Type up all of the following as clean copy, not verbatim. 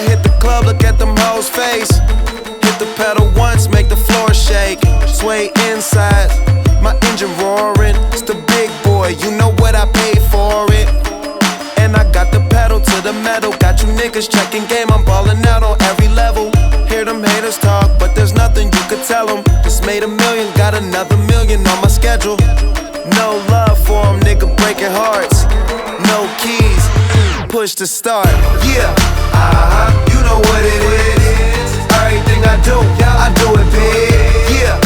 I hit the club, look at them hoes' face. Hit the pedal once, make the floor shake. Sway inside, my engine roaring. It's the big boy, you know what I paid for it. And I got the pedal to the metal. Got you niggas checking game, I'm ballin' out on every level. Hear them haters talk, but there's nothing you could tell them. Just made $1 million, got another $1 million on my schedule. No love for them, nigga breaking hearts. No keys, push to start. Yeah, you know what it is. Everything I do it big. Yeah,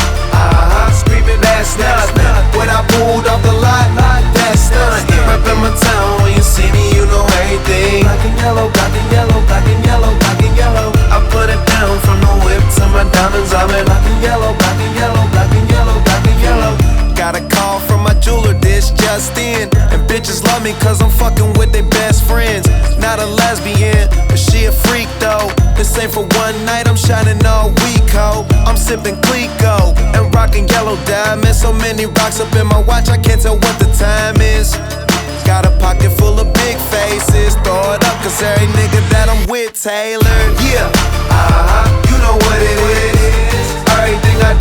screaming that's nothing. When I pulled off the lot, that's nothing. Reppin' my town, when you see me, you know everything. Black and yellow, black and yellow, black and yellow, black and yellow. I put it down from the whip to my diamonds. I'm in black and yellow, black and yellow, black and yellow, black and yellow. Got a call from my jeweler, this just in. And bitches love me cause I'm fucking with their best friends. Not a lesbian, but she a freak though. This ain't for one night, I'm shining all week, ho. I'm sipping Clico and rocking yellow diamonds. So many rocks up in my watch, I can't tell what the time is. Got a pocket full of big faces. Throw it up cause every nigga that I'm with tailored. Yeah, you know what it is. Everything I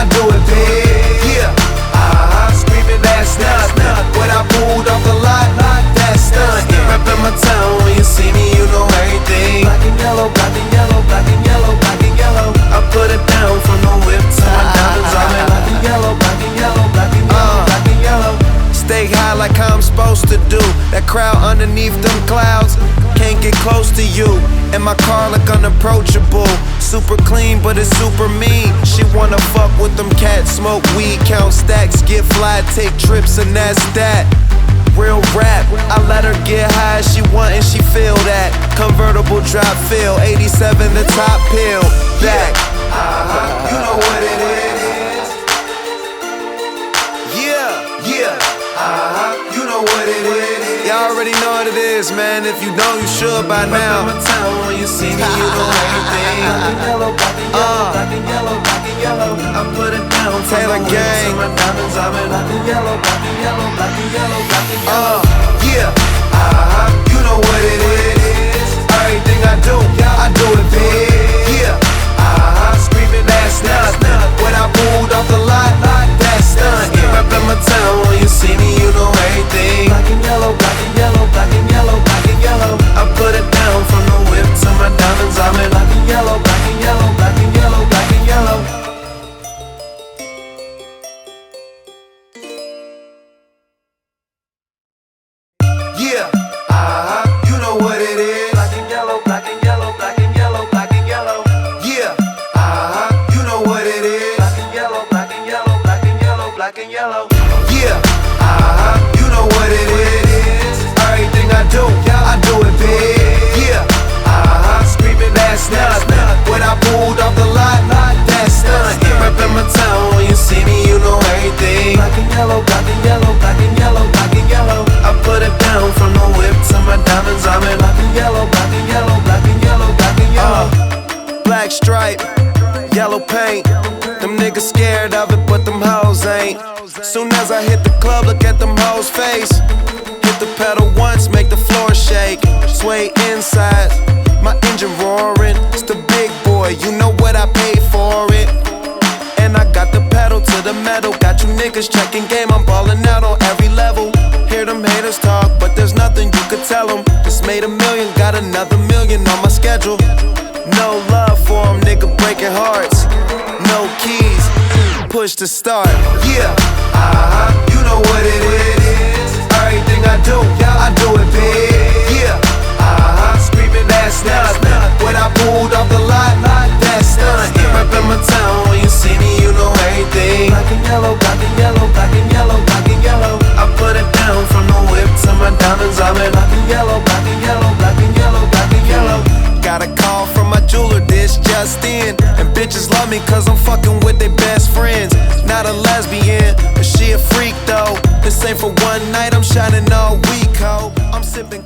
do it big. Yeah, screaming that's nothing. When I pulled off the lot, that's nothing. Reppin' my town, when you see me, you know everything. Black and yellow, black and yellow, black and yellow, black and yellow. I put it down from the whip to my diamonds. I'm in black and yellow, black and yellow, black and yellow, black and yellow. Stay high like how I'm supposed to do. That crowd underneath them clouds can't get close to you. And my car look unapproachable. Super clean, but it's super mean. She wanna fuck with them cats, smoke weed, count stacks, get fly, take trips, and that's that. Real rap, I let her get high as she want and she feel that. Convertible drop feel, 87 the top pill. Back, you know what it is. Yeah, you know what it is. Y'all already know what it is, man. If you don't, you should by now. My town, when you see me, you know everything. Black and yellow, black and yellow, black and yellow, black and yellow. I put it down from Taylor gang. My diamonds, I'm in black and yellow, black and yellow, black and yellow, black and yellow. Yeah, you know what it is. Everything I do it big. Yeah, screaming that's nothing. When I pulled off the lot, that's nothing. Reppin' my town, when you see me, you know everything. Black and yellow, black and yellow, black and yellow, black and yellow. I put it down from the whip to my diamonds. I'm in black and yellow, black and yellow, black and yellow, black and yellow. Yeah, you know what it is. Black and yellow, black and yellow, black and yellow, black and yellow. Yeah, you know what it is. Black and yellow, black and yellow, black and yellow, black and yellow. Yeah, you know what it is. Everything I do it big. Yeah, screaming that's nothing. When I pulled off the lot, that's nothing. Reppin' my town, when you see me, you know everything. Black and yellow, black and yellow, black and yellow, black and yellow. I put it down from the whip to my diamonds. I'm in black and yellow, black and yellow, black and yellow, black and yellow. Black stripe, yellow paint. Them niggas scared of it, but them hoes ain't. Soon as I hit the club, look at them hoes' face. Hit the pedal once, make the floor shake. Sway inside, my engine roaring. It's the big boy, you know what I paid for it. And I got the pedal to the metal. Got you niggas checking game, I'm ballin' out on every level. Hear them haters talk, but there's nothing you could tell them. Just made $1 million, got another $1 million on my schedule. No love for them, nigga breaking hearts. No keys, push to start. Yeah, you know what it is. Everything I do it big. Yeah, screaming that's nothing. When I pulled off the lot, that's nothing. Reppin' my town, when you see me, you know everything. Black and yellow, black and yellow, black and yellow, black and yellow. I put it down from the whip to my diamonds. I'm in black and yellow, black and yellow, black and yellow, black and yellow. Got a call from my jeweler, this just in. And bitches love me cause I'm fucking with their best friends. Not a lesbian, but she a freak though. This ain't for one night, I'm shining all week, ho. I'm sipping